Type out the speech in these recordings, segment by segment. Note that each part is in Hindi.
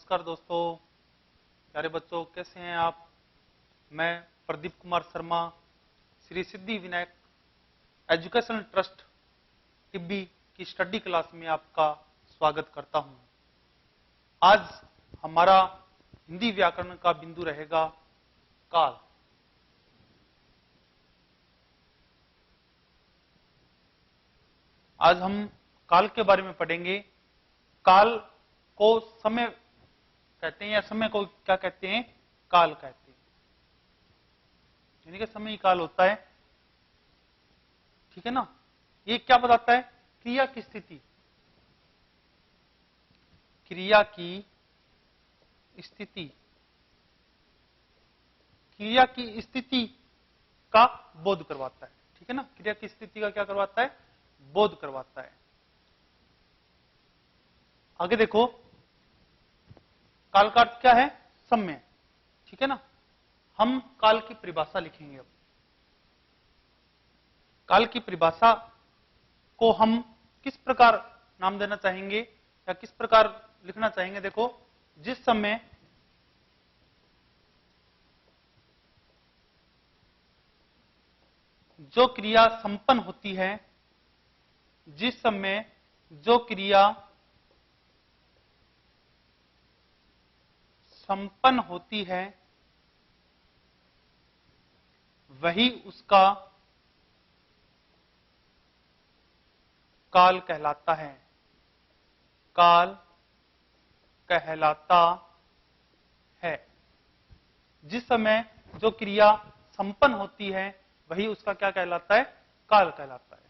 नमस्कार दोस्तों, प्यारे बच्चों, कैसे हैं आप। मैं प्रदीप कुमार शर्मा श्री सिद्धि विनायक एजुकेशनल ट्रस्ट टिब्बी की स्टडी क्लास में आपका स्वागत करता हूं। आज हमारा हिंदी व्याकरण का बिंदु रहेगा काल। आज हम काल के बारे में पढ़ेंगे। काल को समय कहते हैं या समय को क्या कहते हैं, काल कहते हैं। यानी कि समय ही काल होता है, ठीक है ना। ये क्या बताता है, क्रिया की स्थिति, क्रिया की स्थिति, क्रिया की स्थिति का बोध करवाता है, ठीक है ना। क्रिया की स्थिति का क्या करवाता है, बोध करवाता है। आगे देखो, काल का अर्थ क्या है, समय, ठीक है ना। हम काल की परिभाषा लिखेंगे। अब काल की परिभाषा को हम किस प्रकार नाम देना चाहेंगे या किस प्रकार लिखना चाहेंगे। देखो, जिस समय जो क्रिया संपन्न होती है, जिस समय जो क्रिया संपन्न होती है, वही उसका काल कहलाता है। काल कहलाता है। जिस समय जो क्रिया संपन्न होती है, वही उसका क्या कहलाता है, काल कहलाता है।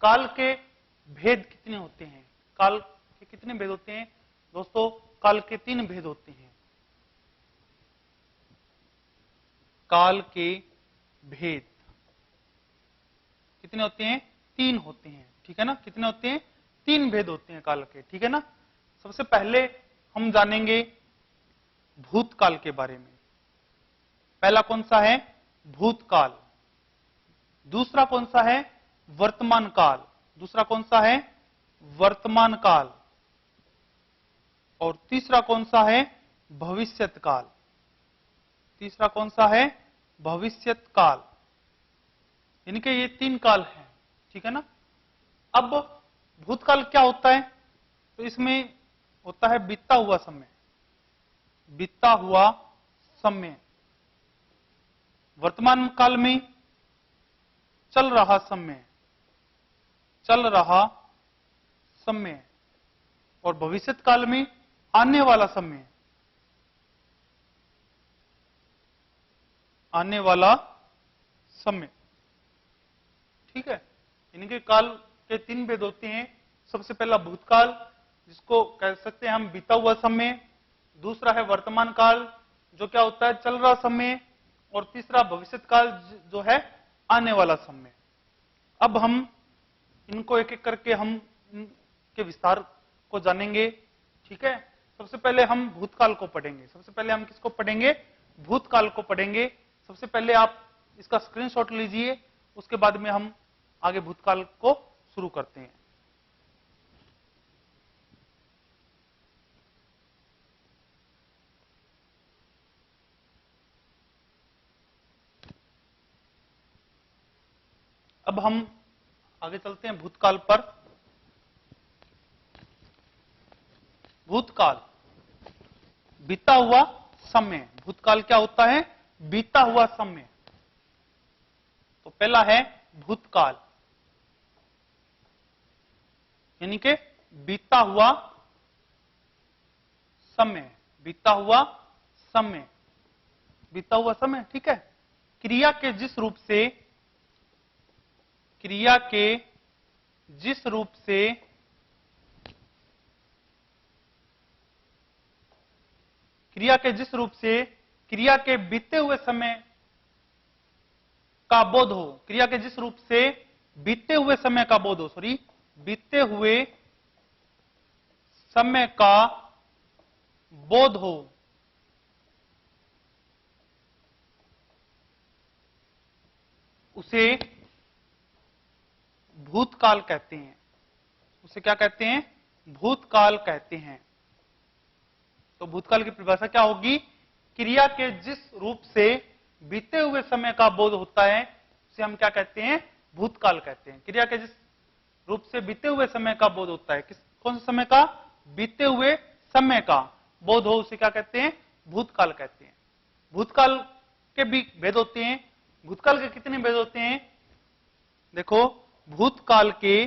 काल के भेद कितने होते हैं, काल के कितने भेद होते हैं दोस्तों। काल के 3 भेद होते हैं। काल के भेद कितने होते हैं, 3 होते हैं, ठीक है ना। कितने होते हैं, 3 भेद होते हैं काल के, ठीक है ना। सबसे पहले हम जानेंगे भूतकाल के बारे में। पहला कौन सा है, भूतकाल। दूसरा कौन सा है, वर्तमान काल। दूसरा कौन सा है, वर्तमान काल। और तीसरा कौन सा है, भविष्यत काल। तीसरा कौन सा है, भविष्यत काल। यानी कि ये 3 काल हैं, ठीक है ना। अब भूतकाल क्या होता है, तो इसमें होता है बीता हुआ समय, बीता हुआ समय। वर्तमान काल में चल रहा समय, चल रहा समय। और भविष्यत काल में आने वाला समय, आने वाला समय, ठीक है। इनके काल के 3 भेद होते हैं। सबसे पहला भूतकाल, जिसको कह सकते हैं हम बीता हुआ समय। दूसरा है वर्तमान काल, जो क्या होता है, चल रहा समय। और तीसरा भविष्यत काल, जो है आने वाला समय। अब हम इनको एक एक करके हम इनके विस्तार को जानेंगे, ठीक है। सबसे पहले हम भूतकाल को पढ़ेंगे। सबसे पहले हम किसको पढ़ेंगे, भूतकाल को पढ़ेंगे। सबसे पहले आप इसका स्क्रीनशॉट लीजिए, उसके बाद में हम आगे भूतकाल को शुरू करते हैं। अब हम आगे चलते हैं भूतकाल पर। भूतकाल, बीता हुआ समय। भूतकाल क्या होता है, बीता हुआ समय। तो पहला है भूतकाल, यानी कि बीता हुआ समय। बीता हुआ समय, बीता हुआ समय, ठीक है। क्रिया के जिस रूप से, क्रिया के जिस रूप से क्रिया के जिस रूप से क्रिया के बीते हुए समय का बोध हो, क्रिया के जिस रूप से बीते हुए समय का बोध हो, सॉरी, बीते हुए समय का बोध हो, उसे भूतकाल कहते हैं। उसे क्या कहते हैं, भूतकाल कहते हैं। तो भूतकाल की परिभाषा क्या होगी? क्रिया के जिस रूप से बीते हुए समय का बोध होता है उसे हम क्या कहते हैं? भूतकाल कहते हैं। क्रिया के जिस रूप से बीते हुए समय का बोध होता है, कौन से समय का? बीते हुए समय का बोध हो उसे क्या कहते हैं? भूतकाल कहते हैं। भूतकाल के भी भेद होते हैं। भूतकाल के कितने भेद होते हैं? देखो, भूतकाल के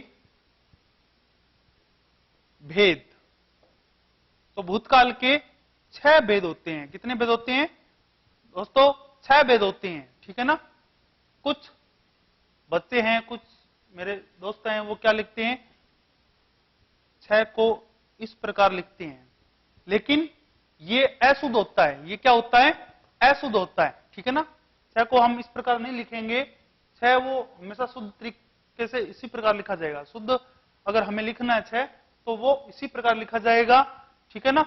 भेद, तो भूतकाल के 6 भेद होते हैं। कितने भेद होते हैं दोस्तों? 6 भेद होते हैं, ठीक है ना। कुछ बच्चे हैं, कुछ मेरे दोस्त हैं, वो क्या लिखते हैं? 6 को इस प्रकार लिखते हैं, लेकिन ये अशुद्ध होता है। ये क्या होता है? अशुद्ध होता है, ठीक है ना। 6 को हम इस प्रकार नहीं लिखेंगे। 6 वो हमेशा शुद्ध तरीके से इसी प्रकार लिखा जाएगा। शुद्ध अगर हमें लिखना है 6 तो वो इसी प्रकार लिखा जाएगा, ठीक है ना।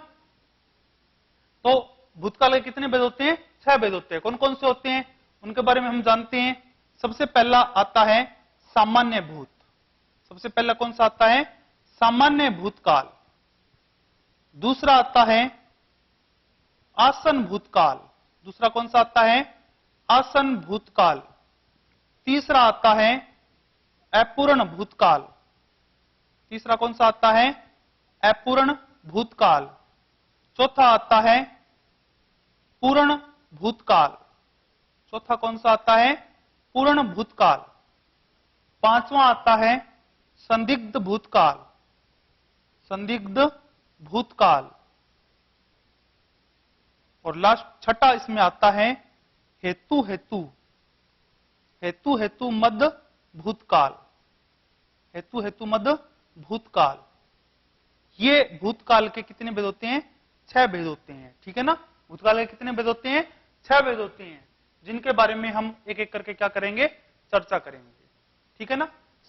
तो भूतकाल के कितने भेद होते हैं? 6 भेद होते हैं। कौन कौन से होते हैं उनके बारे में हम जानते हैं। सबसे पहला आता है सामान्य भूत। सबसे पहला कौन सा आता है? सामान्य भूतकाल। दूसरा आता है आसन भूतकाल। दूसरा कौन सा आता है? आसन भूतकाल। तीसरा आता है अपूर्ण भूतकाल। तीसरा कौन सा आता है? अपूर्ण भूतकाल। चौथा आता है पूर्ण भूतकाल। चौथा कौन सा आता है? पूर्ण भूतकाल। पांचवा आता है संदिग्ध भूतकाल। संदिग्ध भूतकाल। और लास्ट छठा इसमें आता है हेतु हेतु। हेतु हेतु मद भूतकाल। हेतु हेतु मद भूतकाल। ये भूतकाल के कितने भेद होते हैं? 6 भेद होते हैं, ठीक है ना। भूतकाल के कितने भेद होते हैं? 6 भेद होते हैं, जिनके बारे में हम एक एक करके क्या करेंगे? चर्चा करेंगे, ठीक है ना।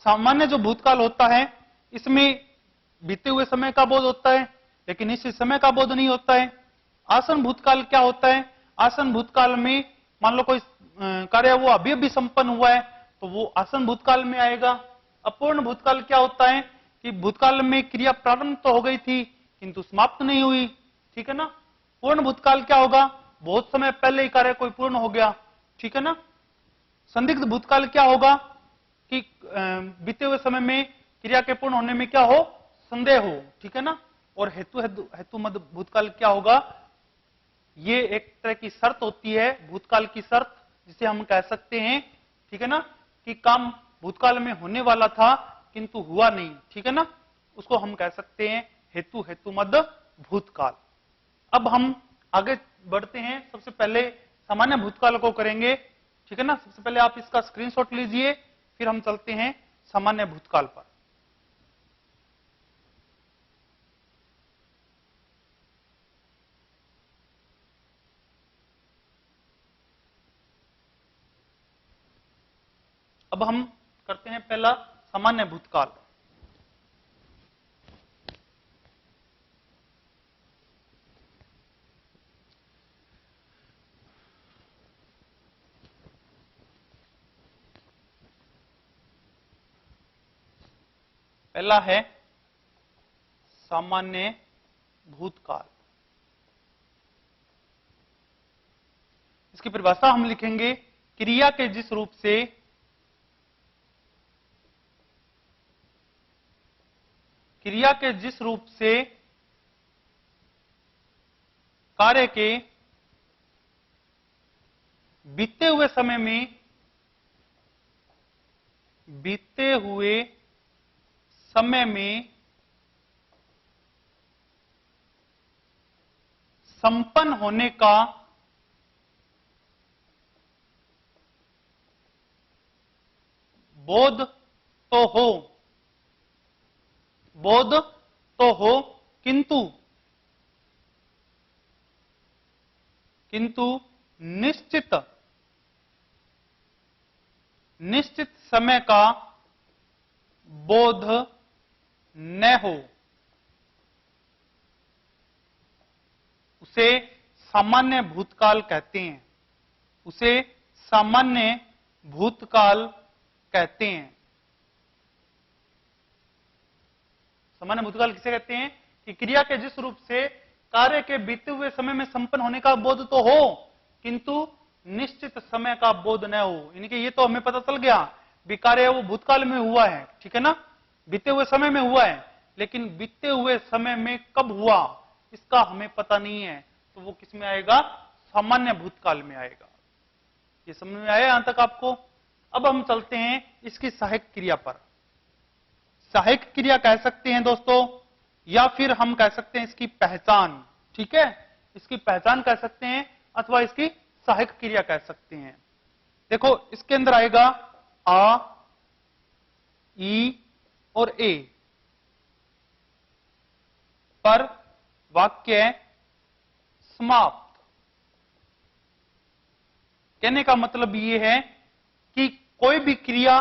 सामान्य जो भूतकाल होता है इसमें बीते हुए समय का बोध होता है, लेकिन इस समय का बोध नहीं होता है। आसन भूतकाल क्या होता है? आसन भूतकाल में मान लो कोई कार्य वो अभी अभी संपन्न हुआ है तो वो आसन भूतकाल में आएगा। अपूर्ण भूतकाल क्या होता है कि भूतकाल में क्रिया प्रारंभ तो हो गई थी किंतु समाप्त नहीं हुई, ठीक है ना। पूर्ण भूतकाल क्या होगा? बहुत समय पहले ही कार्य कोई पूर्ण हो गया, ठीक है ना। संदिग्ध भूतकाल क्या होगा कि बीते हुए समय में क्रिया के पूर्ण होने में क्या हो? संदेह हो, ठीक है ना। और हेतु हेतु मद भूतकाल क्या होगा? ये एक तरह की शर्त होती है, भूतकाल की शर्त, जिसे हम कह सकते हैं, ठीक है ना, कि काम भूतकाल में होने वाला था किंतु हुआ नहीं, ठीक है ना। उसको हम कह सकते हैं हेतु हेतु मद भूतकाल। अब हम आगे बढ़ते हैं। सबसे पहले सामान्य भूतकाल को करेंगे, ठीक है ना। सबसे पहले आप इसका स्क्रीनशॉट लीजिए, फिर हम चलते हैं सामान्य भूतकाल पर। अब हम करते हैं पहला सामान्य भूतकाल। पहला है सामान्य भूतकाल। इसकी परिभाषा हम लिखेंगे क्रिया के जिस रूप से कार्य के बीते हुए समय में संपन्न होने का बोध तो हो किंतु निश्चित समय का बोध न हो, उसे सामान्य भूतकाल कहते हैं। उसे सामान्य भूतकाल कहते हैं। सामान्य भूतकाल किसे कहते हैं कि क्रिया के जिस रूप से कार्य के बीते हुए समय में संपन्न होने का बोध तो हो, किंतु निश्चित समय का बोध न हो। यानी कि ये तो हमें पता चल गया भी कार्य वो भूतकाल में हुआ है, ठीक है ना, बीते हुए समय में हुआ है, लेकिन बीते हुए समय में कब हुआ इसका हमें पता नहीं है, तो वो किस में आएगा, सामान्य भूतकाल में आएगा। ये समझ में आया यहां तक आपको? अब हम चलते हैं इसकी सहायक क्रिया पर। सहायक क्रिया कह सकते हैं दोस्तों, या फिर हम कह सकते हैं इसकी पहचान, ठीक है, इसकी पहचान कह सकते हैं अथवा इसकी सहायक क्रिया कह सकते हैं। देखो इसके अंदर आएगा आ, ई और ए पर वाक्य समाप्त। कहने का मतलब यह है कि कोई भी क्रिया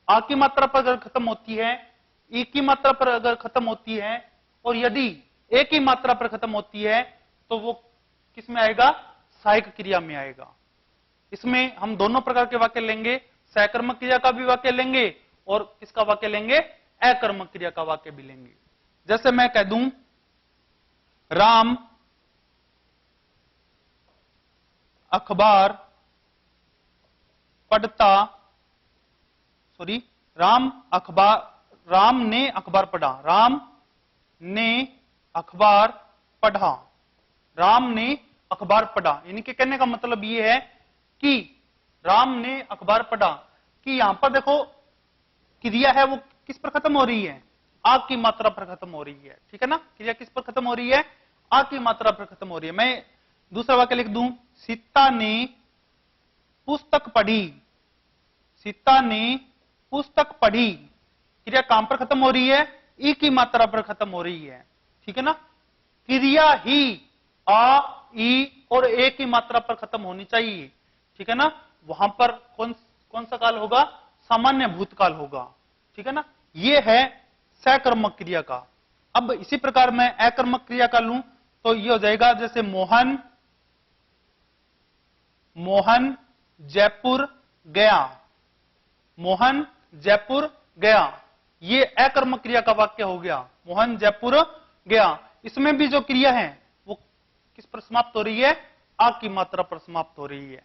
आ की मात्रा पर अगर खत्म होती है, ई की मात्रा पर अगर खत्म होती है, और यदि ए की मात्रा पर खत्म होती है, तो वो किस में आएगा, सहायक क्रिया में आएगा। इसमें हम दोनों प्रकार के वाक्य लेंगे, सहकर्मक क्रिया का भी वाक्य लेंगे और किसका वाक्य लेंगे, अकर्मक क्रिया का वाक्य भी लेंगे। जैसे मैं कह दूं राम अखबार पढ़ता, सॉरी, राम ने अखबार पढ़ा, राम ने अखबार पढ़ा, राम ने अखबार पढ़ा। यानी कि कहने का मतलब यह है कि राम ने अखबार पढ़ा, कि यहां पर देखो क्रिया है वो किस पर खत्म हो रही है, आ की मात्रा पर खत्म हो रही है, ठीक है ना, क्रिया किस पर खत्म हो रही है, आ की मात्रा पर खत्म हो रही है। मैं दूसरा वाक्य लिख दूं, सीता ने पुस्तक पढ़ी, सीता ने पुस्तक पढ़ी, क्रिया काम पर खत्म हो रही है, ई की मात्रा पर खत्म हो रही है, ठीक है ना। क्रिया ही आ, ई और ए की मात्रा पर खत्म होनी चाहिए, ठीक है ना। वहां पर कौन सा काल होगा, सामान्य भूतकाल होगा, ठीक है ना। ये है सकर्मक क्रिया का। अब इसी प्रकार मैं अकर्मक क्रिया का लूं तो ये हो जाएगा, जैसे मोहन जयपुर गया, मोहन जयपुर गया, ये अकर्मक क्रिया का वाक्य हो गया, मोहन जयपुर गया। इसमें भी जो क्रिया है वो किस पर समाप्त हो रही है, आ की मात्रा पर समाप्त हो रही है,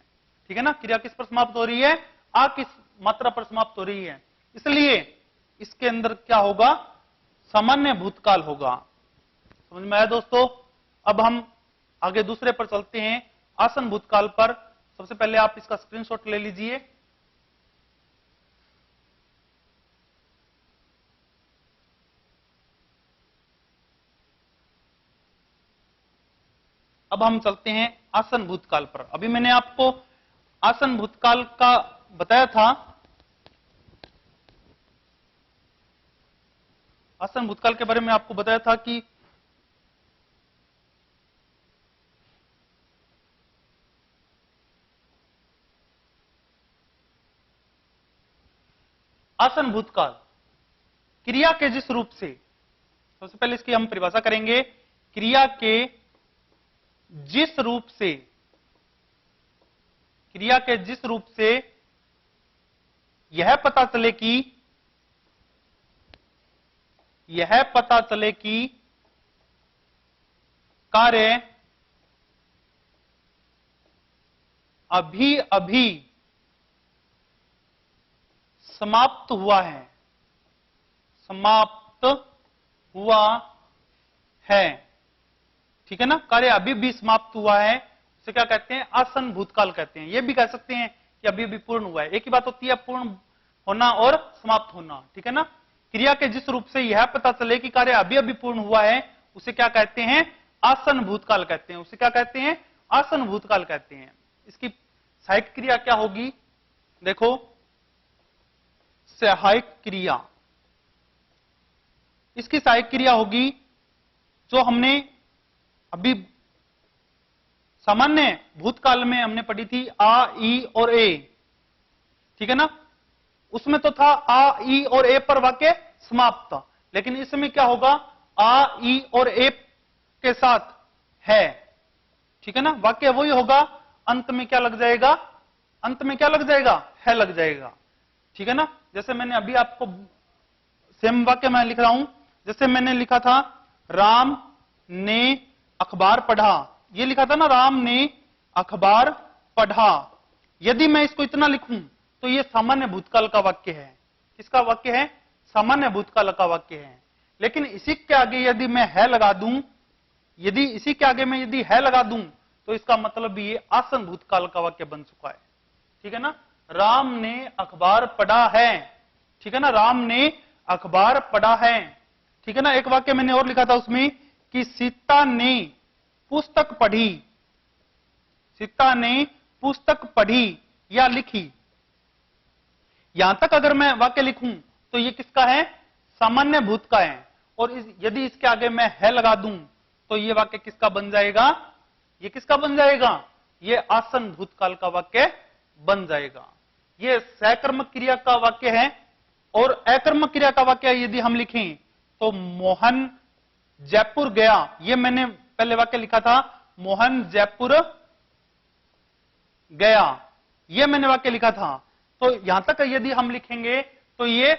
ठीक है ना। क्रिया किस पर समाप्त हो रही है, आ की मात्रा पर समाप्त हो रही है, इसलिए इसके अंदर क्या होगा, सामान्य भूतकाल होगा। समझ में आया दोस्तों? अब हम आगे दूसरे पर चलते हैं, आसन भूतकाल पर। सबसे पहले आप इसका स्क्रीनशॉट ले लीजिए। अब हम चलते हैं आसन भूतकाल पर। अभी मैंने आपको आसन भूतकाल का बताया था, आसन भूतकाल के बारे में आपको बताया था कि आसन भूतकाल क्रिया के जिस रूप से, सबसे पहले इसकी हम परिभाषा करेंगे, क्रिया के जिस रूप से, क्रिया के जिस रूप से यह पता चले कि कार्य अभी अभी समाप्त हुआ है, समाप्त हुआ है, ठीक है ना। कार्य अभी भी समाप्त हुआ है, उसे क्या कहते हैं, आसन भूतकाल कहते हैं। यह भी कह सकते हैं कि अभी अभी पूर्ण हुआ है। एक ही बात होती है पूर्ण होना और समाप्त होना, ठीक है ना। क्रिया के जिस रूप से यह पता चले कि कार्य अभी अभी पूर्ण हुआ है, उसे क्या कहते हैं, आसन भूतकाल कहते हैं। उसे क्या कहते हैं, आसन भूतकाल कहते हैं। इसकी सहायक क्रिया क्या होगी, देखो, सहायक क्रिया, इसकी सहायक क्रिया होगी जो हमने अभी सामान्य भूतकाल में हमने पढ़ी थी, आ, ई और ए, ठीक है ना। उसमें तो था आ, ई और ए पर वाक्य समाप्त, लेकिन इसमें क्या होगा, आ, ई और ए के साथ है, ठीक है ना। वाक्य वही होगा, अंत में क्या लग जाएगा, अंत में क्या लग जाएगा, है लग जाएगा, ठीक है ना। जैसे मैंने अभी आपको सेम वाक्य मैं लिख रहा हूं, जैसे मैंने लिखा था, राम ने अखबार पढ़ा, ये लिखा था ना, राम ने अखबार पढ़ा। यदि मैं इसको इतना लिखूं तो ये सामान्य भूतकाल का वाक्य है। किसका वाक्य है? सामान्य भूतकाल का वाक्य है। लेकिन इसी के आगे यदि मैं है लगा दूं, यदि इसी के आगे मैं यदि है लगा दूं तो इसका मतलब ये आसन भूतकाल का वाक्य बन चुका है। ठीक है ना, राम ने अखबार पढ़ा है। ठीक है ना, राम ने अखबार पढ़ा है। ठीक है ना, एक वाक्य मैंने और लिखा था उसमें कि सीता ने पुस्तक पढ़ी, सीता ने पुस्तक पढ़ी या लिखी। यहां तक अगर मैं वाक्य लिखूं तो ये किसका है? सामान्य भूत का है। और यदि इसके आगे मैं है लगा दूं तो ये वाक्य किसका बन जाएगा? ये किसका बन जाएगा? ये आसन भूतकाल का वाक्य बन जाएगा। ये सकर्मक क्रिया का वाक्य है। और अकर्मक क्रिया का वाक्य यदि हम लिखें तो मोहन जयपुर गया, ये मैंने पहले वाक्य लिखा था, मोहन जयपुर गया, ये मैंने वाक्य लिखा था। तो यहां तक यदि हम लिखेंगे तो ये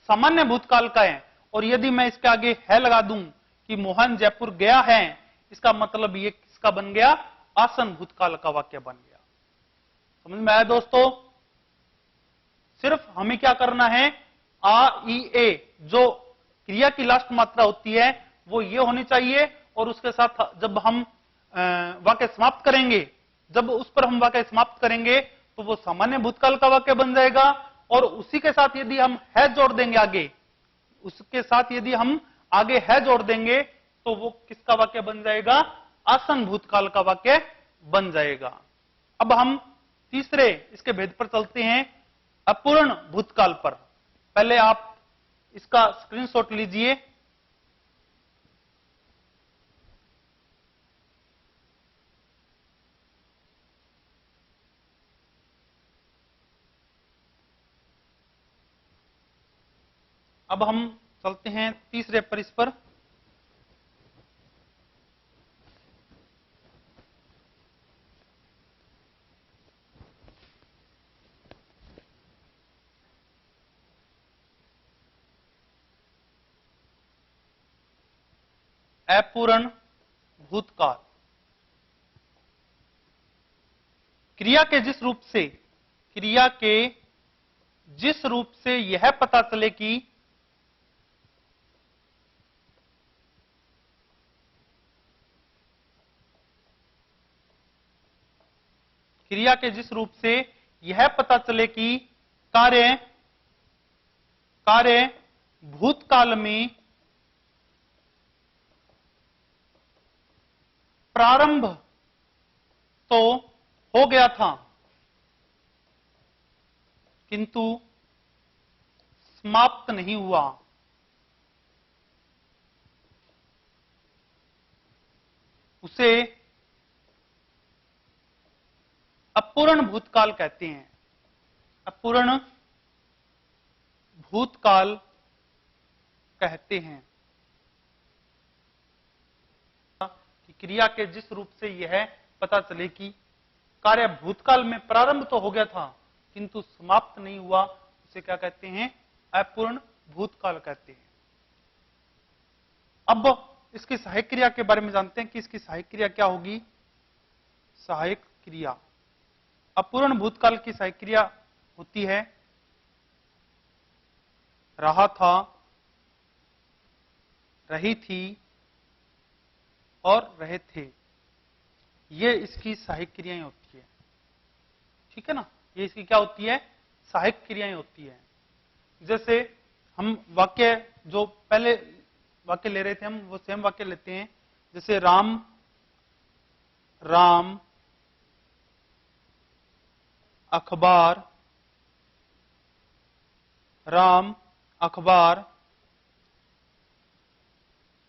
सामान्य भूतकाल का है। और यदि मैं इसके आगे है लगा दूं कि मोहन जयपुर गया है, इसका मतलब ये किसका बन गया? आसन भूतकाल का वाक्य बन गया। समझ में आया दोस्तों? सिर्फ हमें क्या करना है? आ ई ए, जो क्रिया की लास्ट मात्रा होती है वो ये होनी चाहिए, और उसके साथ जब हम वाक्य समाप्त करेंगे, जब उस पर हम वाक्य समाप्त करेंगे तो वो सामान्य भूतकाल का वाक्य बन जाएगा। और उसी के साथ यदि हम है जोड़ देंगे आगे, उसके साथ यदि हम आगे है जोड़ देंगे तो वो किसका वाक्य बन जाएगा? आसन भूतकाल का वाक्य बन जाएगा। अब हम तीसरे इसके भेद पर चलते हैं, अपूर्ण भूतकाल पर। पहले आप इसका स्क्रीनशॉट लीजिए। अब हम चलते हैं तीसरे पर इस पर। अपूर्ण भूतकाल। क्रिया के जिस रूप से, क्रिया के जिस रूप से यह पता चले कि क्रिया के जिस रूप से यह पता चले कि कार्य कार्य भूतकाल में प्रारंभ तो हो गया था किंतु समाप्त नहीं हुआ, उसे अपूर्ण भूतकाल कहते हैं। अपूर्ण भूतकाल कहते हैं कि क्रिया के जिस रूप से यह पता चले कि कार्य भूतकाल में प्रारंभ तो हो गया था किंतु समाप्त नहीं हुआ, उसे क्या कहते हैं? अपूर्ण भूतकाल कहते हैं। अब इसकी सहायक क्रिया के बारे में जानते हैं कि इसकी सहायक क्रिया क्या होगी। सहायक क्रिया, अपूर्ण भूतकाल की सहायक क्रिया होती है रहा था, रही थी और रहे थे। ये इसकी सहायक क्रियाएं होती है। ठीक है ना, ये इसकी क्या होती है? सहायक क्रियाएं होती है। जैसे हम वाक्य जो पहले वाक्य ले रहे थे, हम वो सेम वाक्य लेते हैं। जैसे राम राम अखबार, राम अखबार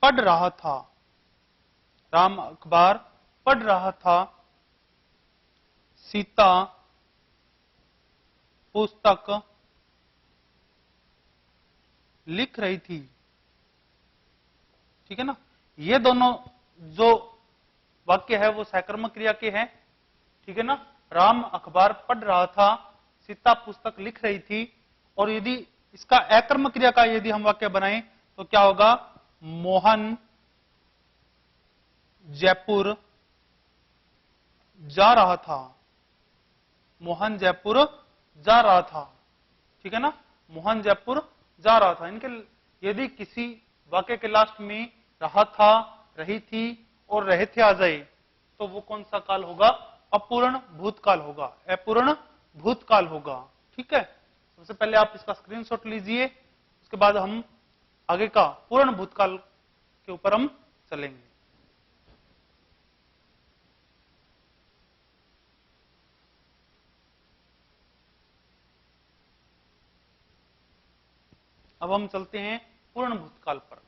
पढ़ रहा था, राम अखबार पढ़ रहा था, सीता पुस्तक लिख रही थी। ठीक है ना, ये दोनों जो वाक्य है वो सकर्मक क्रिया के हैं। ठीक है ना, राम अखबार पढ़ रहा था, सीता पुस्तक लिख रही थी। और यदि इसका अकर्मक क्रिया का यदि हम वाक्य बनाएं तो क्या होगा? मोहन जयपुर जा रहा था। मोहन जयपुर जा रहा था। ठीक है ना, मोहन जयपुर जा रहा था। इनके यदि किसी वाक्य के लास्ट में रहा था, रही थी और रहे थे आ जाए तो वो कौन सा काल होगा? अपूर्ण भूतकाल होगा, अपूर्ण भूतकाल होगा। ठीक है, सबसे पहले आप इसका स्क्रीनशॉट लीजिए, उसके बाद हम आगे का पूर्ण भूतकाल के ऊपर हम चलेंगे। अब हम चलते हैं पूर्ण भूतकाल पर।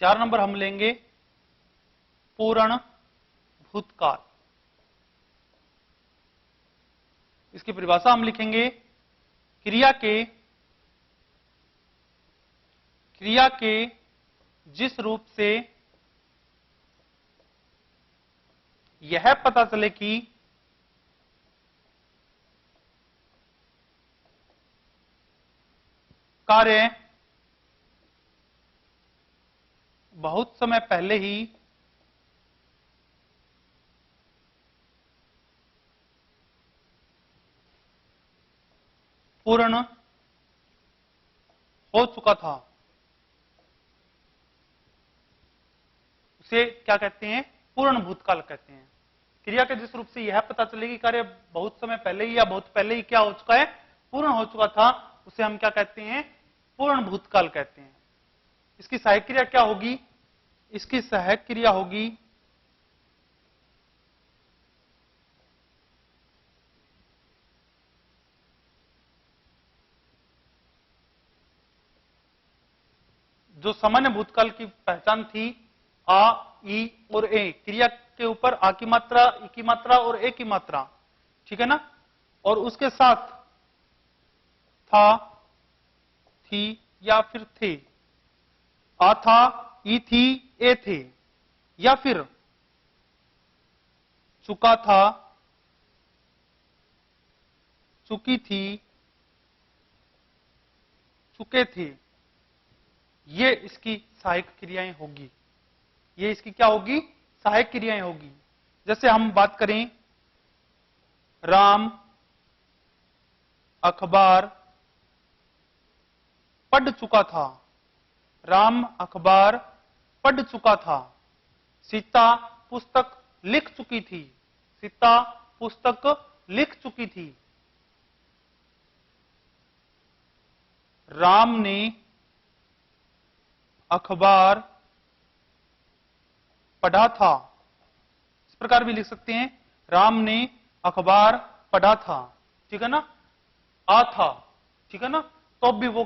चार नंबर हम लेंगे पूर्ण भूतकाल। इसकी परिभाषा हम लिखेंगे क्रिया के जिस रूप से यह पता चले कि कार्य बहुत समय पहले ही पूर्ण हो चुका था, उसे क्या कहते हैं? पूर्ण भूतकाल कहते हैं। क्रिया के जिस रूप से यह पता चले कि कार्य बहुत समय पहले ही या बहुत पहले ही क्या हो चुका है? पूर्ण हो चुका था, उसे हम क्या कहते हैं? पूर्ण भूतकाल कहते हैं। इसकी सहायक क्रिया क्या होगी? इसकी सहायक क्रिया होगी जो सामान्य भूतकाल की पहचान थी, आ, ई और ए। क्रिया के ऊपर आ की मात्रा, ई की मात्रा और ए की मात्रा। ठीक है ना, और उसके साथ था, थी या फिर थे। आ था, ई थी, ए थे, या फिर चुका था, चुकी थी, चुके थे। ये इसकी सहायक क्रियाएं होगी। ये इसकी क्या होगी? सहायक क्रियाएं होगी। जैसे हम बात करें, राम अखबार पढ़ चुका था। राम अखबार पढ़ चुका था। सीता पुस्तक लिख चुकी थी। सीता पुस्तक लिख चुकी थी। राम ने अखबार पढ़ा था। इस प्रकार भी लिख सकते हैं, राम ने अखबार पढ़ा था। ठीक है ना, आ था। ठीक है ना, तो भी वो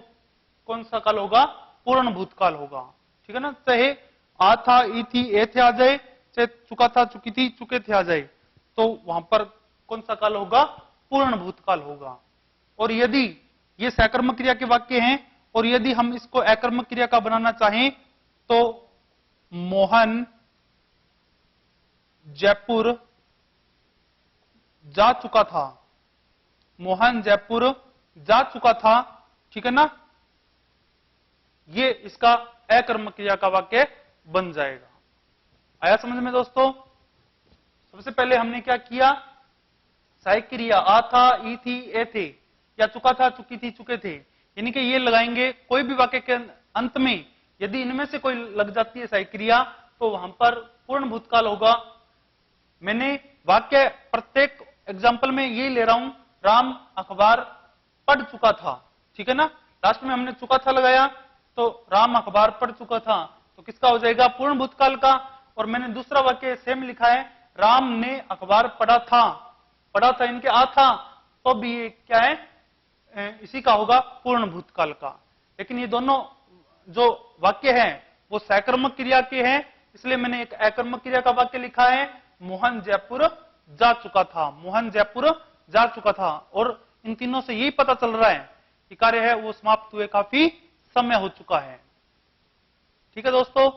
कौन सा काल होगा? पूर्ण भूतकाल होगा। ठीक है ना, चाहे आ था, ई थी, ए थे आ जाए, चाहे चुका था, चुकी थी, चुके थे आ जाए, तो वहां पर कौन सा काल होगा? पूर्ण भूतकाल होगा। और यदि ये सकर्मक क्रिया के वाक्य हैं और यदि हम इसको अकर्मक क्रिया का बनाना चाहें तो मोहन जयपुर जा चुका था। मोहन जयपुर जा चुका था। ठीक है ना, ये इसका अकर्मक क्रिया का वाक्य बन जाएगा। आया समझ में दोस्तों? सबसे पहले हमने क्या किया? सहायक क्रिया आ था, ई थी, ए थे, या चुका था, चुकी थी, चुके थे, यानी कि ये लगाएंगे। कोई भी वाक्य के अंत में यदि इनमें से कोई लग जाती है सहायक क्रिया तो वहां पर पूर्ण भूतकाल होगा। मैंने वाक्य प्रत्येक एग्जाम्पल में यही ले रहा हूं, राम अखबार पढ़ चुका था। ठीक है ना, लास्ट में हमने चुका था लगाया तो राम अखबार पढ़ चुका था, तो किसका हो जाएगा? पूर्ण भूतकाल का। और मैंने दूसरा वाक्य सेम लिखा है, राम ने अखबार पढ़ा था। पढ़ा था इनके आ था, तो भी ये क्या है? इसी का होगा, पूर्ण भूतकाल का। लेकिन ये दोनों जो वाक्य हैं वो सकर्मक क्रिया के हैं, इसलिए मैंने एक अकर्मक क्रिया का वाक्य लिखा है, मोहन जयपुर जा चुका था। मोहन जयपुर जा चुका था। और इन तीनों से यही पता चल रहा है कि कार्य है वो समाप्त हुए काफी समय हो चुका है। ठीक है दोस्तों,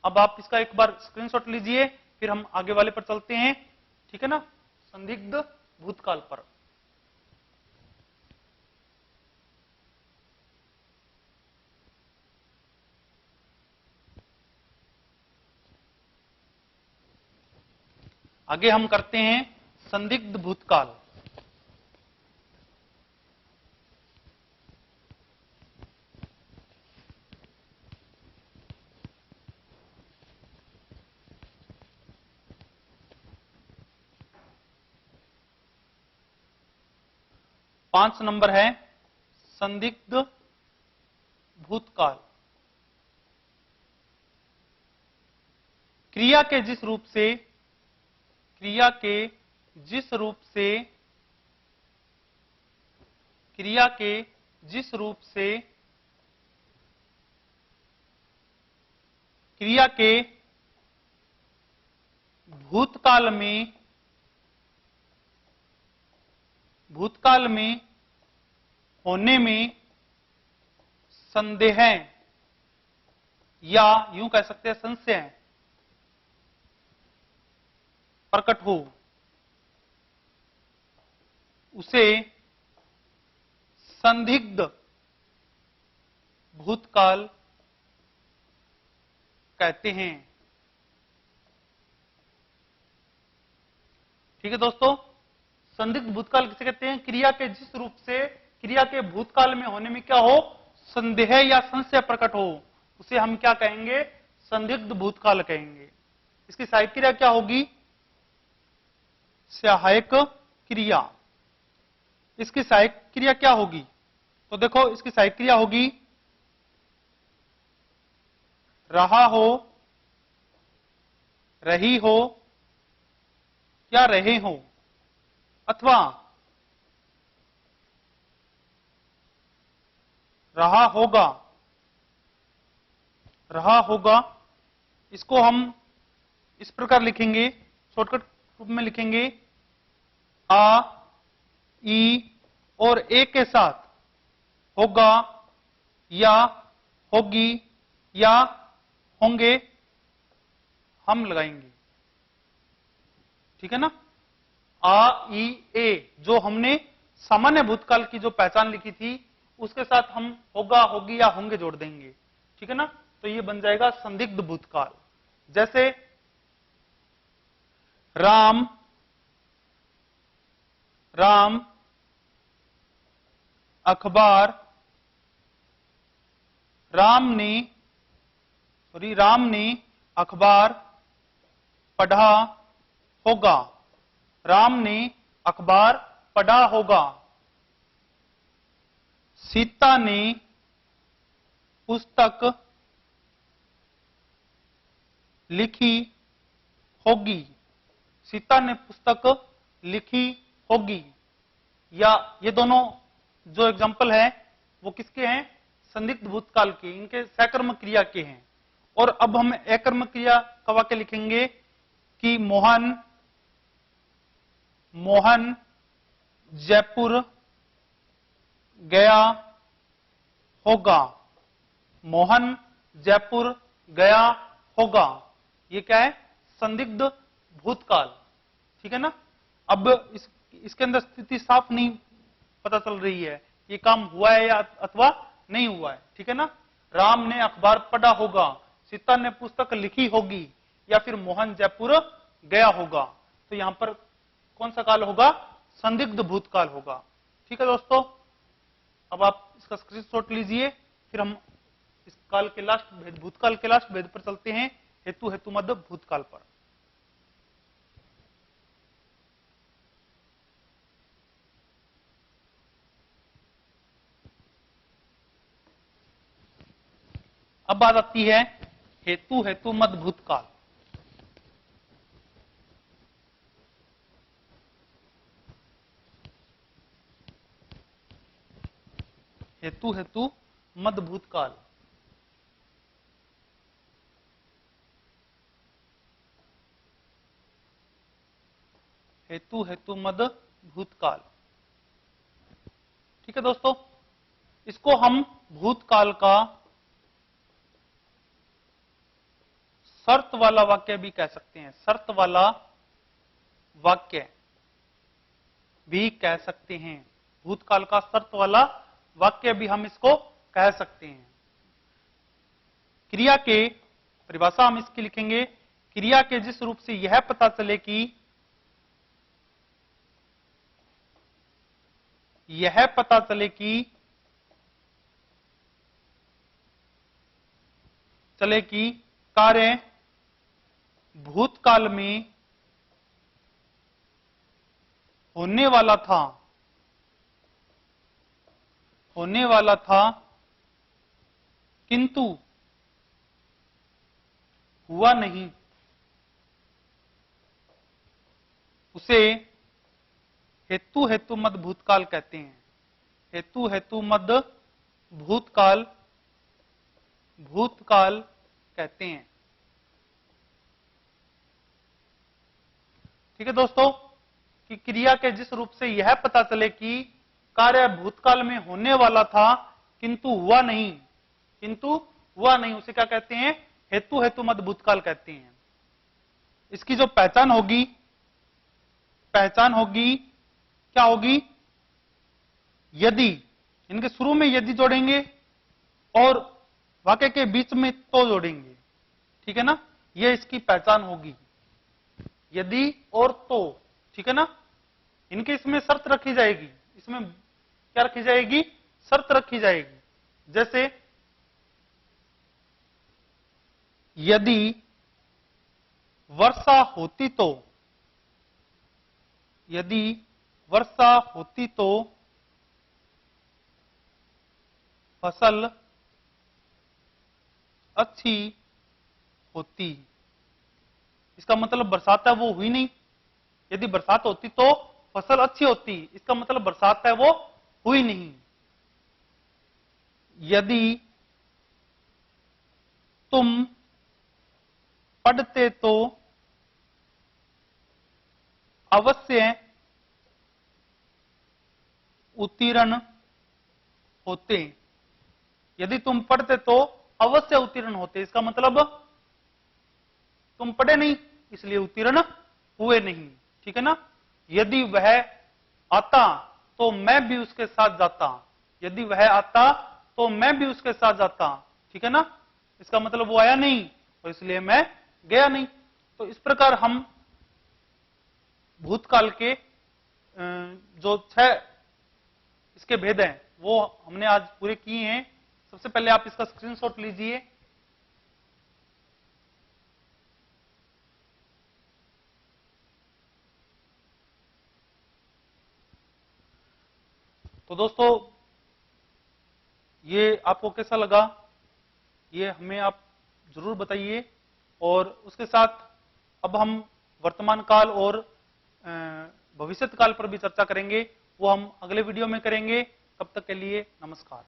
अब आप इसका एक बार स्क्रीनशॉट लीजिए, फिर हम आगे वाले पर चलते हैं। ठीक है ना, संदिग्ध भूतकाल पर। आगे हम करते हैं संदिग्ध भूतकाल। पांच नंबर है संदिग्ध भूतकाल। क्रिया के जिस रूप से क्रिया के जिस रूप से क्रिया के जिस रूप से क्रिया के भूतकाल में होने में संदेह या यूं कह सकते हैं संशय प्रकट हो, उसे संदिग्ध भूतकाल कहते हैं। ठीक है दोस्तों, संदिग्ध भूतकाल किसे कहते हैं? क्रिया के जिस रूप से क्रिया के भूतकाल में होने में क्या हो, संदेह या संशय प्रकट हो, उसे हम क्या कहेंगे? संदिग्ध भूतकाल कहेंगे। इसकी सहायक क्रिया क्या होगी? सहायक क्रिया। इसकी सहायक क्रिया क्या होगी? तो देखो, इसकी सहायक क्रिया होगी रहा हो, रही हो या रहे हो, अथवा रहा होगा, रहा होगा। इसको हम इस प्रकार लिखेंगे, शॉर्टकट रूप में लिखेंगे, आ, ई और ए के साथ होगा या होगी या होंगे हम लगाएंगे। ठीक है ना, आ, ई, ए जो हमने सामान्य भूतकाल की जो पहचान लिखी थी उसके साथ हम होगा, होगी या होंगे जोड़ देंगे। ठीक है ना, तो ये बन जाएगा संदिग्ध भूतकाल। जैसे राम राम अखबार, राम ने अखबार पढ़ा होगा, राम ने अखबार पढ़ा होगा। सीता ने पुस्तक लिखी होगी, सीता ने पुस्तक लिखी होगी। या ये दोनों जो एग्जाम्पल है वो किसके हैं? संदिग्ध भूतकाल के, इनके सकर्मक क्रिया के हैं। और अब हम एकर्मक क्रिया का वाक्य लिखेंगे कि मोहन जयपुर गया होगा, मोहन जयपुर गया होगा। ये क्या है? संदिग्ध भूतकाल। ठीक है ना, अब इसके अंदर स्थिति साफ नहीं पता चल रही है, ये काम हुआ है या अथवा नहीं हुआ है। ठीक है ना, राम ने अखबार पढ़ा होगा, सीता ने पुस्तक लिखी होगी, या फिर मोहन जयपुर गया होगा। तो यहां पर कौन सा काल होगा? संदिग्ध भूतकाल होगा। ठीक है दोस्तों, अब आप इसका स्क्रीनशॉट लीजिए, फिर हम इस काल के लास्ट भेद, भूतकाल के लास्ट भेद पर चलते हैं, हेतु हेतुमद भूतकाल पर। अब बात आती है हेतु हेतुमद भूतकाल। हेतु हेतु मद भूतकाल। हेतु हेतु मद भूतकाल। ठीक है दोस्तों, इसको हम भूतकाल का शर्त वाला वाक्य भी कह सकते हैं, शर्त वाला वाक्य भी कह सकते हैं। भूतकाल का शर्त वाला वाक्य भी हम इसको कह सकते हैं। क्रिया के परिभाषा हम इसकी लिखेंगे, क्रिया के जिस रूप से यह पता चले कि कार्य भूतकाल में होने वाला था किंतु हुआ नहीं, उसे हेतु मद भूतकाल कहते हैं। हेतु मद भूतकाल कहते हैं। ठीक है दोस्तों, कि क्रिया के जिस रूप से यह पता चले कि कार्य भूतकाल में होने वाला था किंतु हुआ नहीं, उसे क्या कहते हैं? हेतु मद भूतकाल कहते हैं। इसकी जो पहचान होगी क्या होगी? यदि, इनके शुरू में यदि जोड़ेंगे और वाक्य के बीच में तो जोड़ेंगे, ठीक है ना, यह इसकी पहचान होगी, यदि और तो, ठीक है ना। इनके इसमें शर्त रखी जाएगी, इसमें क्या रखी जाएगी? शर्त रखी जाएगी। जैसे यदि वर्षा होती तो फसल अच्छी होती। इसका मतलब बरसात है वो हुई नहीं। यदि बरसात होती तो फसल अच्छी होती, इसका मतलब बरसात है वो हुई नहीं। यदि तुम पढ़ते तो अवश्य उत्तीर्ण होते। यदि तुम पढ़ते तो अवश्य उत्तीर्ण होते, इसका मतलब तुम पढ़े नहीं इसलिए उत्तीर्ण हुए नहीं, ठीक है ना। यदि वह आता तो मैं भी उसके साथ जाता, यदि वह आता तो मैं भी उसके साथ जाता, ठीक है ना। इसका मतलब वो आया नहीं और इसलिए मैं गया नहीं। तो इस प्रकार हम भूतकाल के जो 6 इसके भेद हैं वो हमने आज पूरे किए हैं। सबसे पहले आप इसका स्क्रीनशॉट लीजिए। तो दोस्तों ये आपको कैसा लगा, ये हमें आप जरूर बताइए। और उसके साथ अब हम वर्तमान काल और भविष्यत काल पर भी चर्चा करेंगे, वो हम अगले वीडियो में करेंगे। तब तक के लिए नमस्कार।